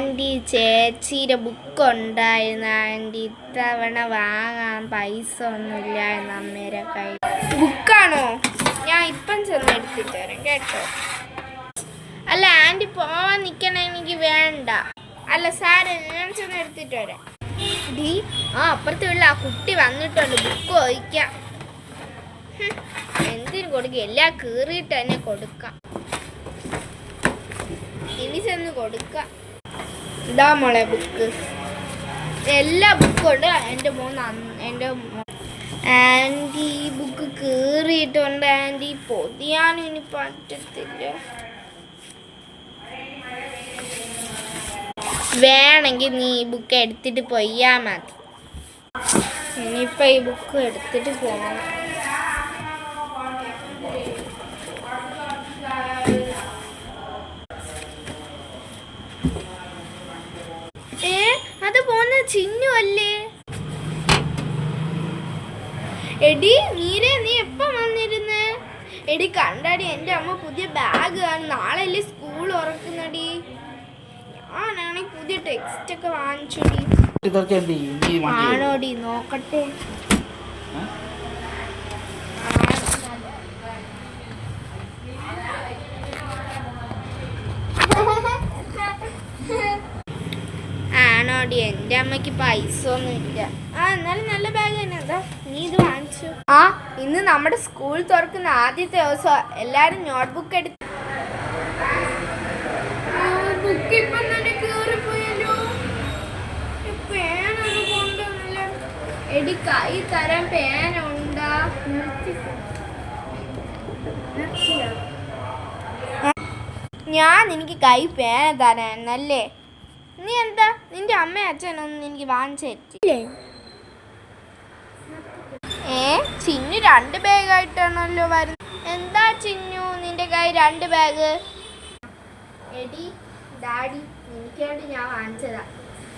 Anti ചേച്ചിയുടെ book ഉണ്ടായിരുന്നു anti, ഇത്തവണ വാങ്ങാൻ പൈസ ഒന്നുമില്ലായിരുന്നു അമ്മേരെ കൈ. ബുക്കാണോ? ഞാൻ ഇപ്പം ചെന്ന് എടുത്തിട്ട് വരാം കേട്ടോ. അല്ല ആൻറ്റി പോവാൻ നിൽക്കണ, എനിക്ക് വേണ്ട. അല്ല സാറ് ഞാൻ ചെന്ന് എടുത്തിട്ട് വരാം. ഡി അപ്പുറത്ത് വീട്ടിൽ ആ കുട്ടി വന്നിട്ടുണ്ട്, ബുക്ക് ചോദിക്കാം. എന്തിനു കൊടുക്കുക, എല്ലാം കീറിയിട്ട് തന്നെ കൊടുക്കാം. ഇനി ചെന്ന് കൊടുക്കാം. ഇതാ മോളെ ബുക്ക്, എല്ലാ ബുക്കും ഉണ്ട്. എൻ്റെ ആൻറ്റി ബുക്ക് കീറിയിട്ടുണ്ട് ആൻറ്റി, പൊതിയാനും ഇനി പറ്റത്തില്ല. വേണമെങ്കിൽ നീ ഈ ബുക്ക് എടുത്തിട്ട് പോയാ മതി. ഇനിയിപ്പോൾ ഈ ബുക്ക് എടുത്തിട്ട് പോകണം. അത് പോന്ന ചിന്നു അല്ലേ? എടി നീരെ, നീ എപ്പം വന്നിരുന്ന്? എടി കണ്ടാടി, എൻ്റെ അമ്മ പുതിയ ബാഗ് ആണ്, നാളെ അല്ലേ സ്കൂൾ ഉറക്കുന്നടി. ഞാനാണെങ്കിൽ പുതിയ ടെക്സ്റ്റ് ഒക്കെ വാങ്ങിച്ചോടി. ആണോടി? നോക്കട്ടെ. ആണോടി? എൻ്റെ അമ്മയ്ക്ക് പൈസ ഒന്നും ഇല്ല. എന്നാലും നല്ല ബാഗ് തന്നെ. എന്താ നീ ഇത് വാങ്ങിച്ചു? ഇന്ന് നമ്മുടെ സ്കൂൾ തുറക്കുന്ന ആദ്യത്തെ ദിവസം. എല്ലാരും നോട്ട്ബുക്ക് എടുത്ത്. ബുക്ക് ഇപ്പം തന്നെ കീറിപ്പോയല്ലോ. പേനൊന്നും കൊണ്ടുവന്നില്ല. എടി കൈ തരാൻ പേന ഉണ്ടാ? ഞാൻ എനിക്ക് കൈ പേന തരാനല്ലേ? നീ എന്താ നിന്റെ അമ്മയും അച്ഛനൊന്നും എനിക്ക് വാങ്ങിച്ചു തരത്തില്ലേ? ചിന്നു 2 ബാഗായിട്ടാണല്ലോ വരുന്നത്. എന്താ ചിന്നു നിന്റെ കൈ 2 ബാഗ്? എടി ഡാഡി, എനിക്ക് വേണ്ടി ഞാൻ വാങ്ങിച്ചതാ.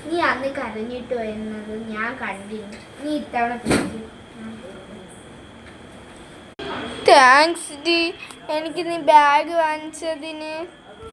നീ അന്ന് കരഞ്ഞിട്ട് വരുന്നത് ഞാൻ കണ്ടിരുന്നു. നീ ഇത്തവണ താങ്ക്സ് ഡി, എനിക്ക് നീ ബാഗ് വാങ്ങിച്ചതിന്.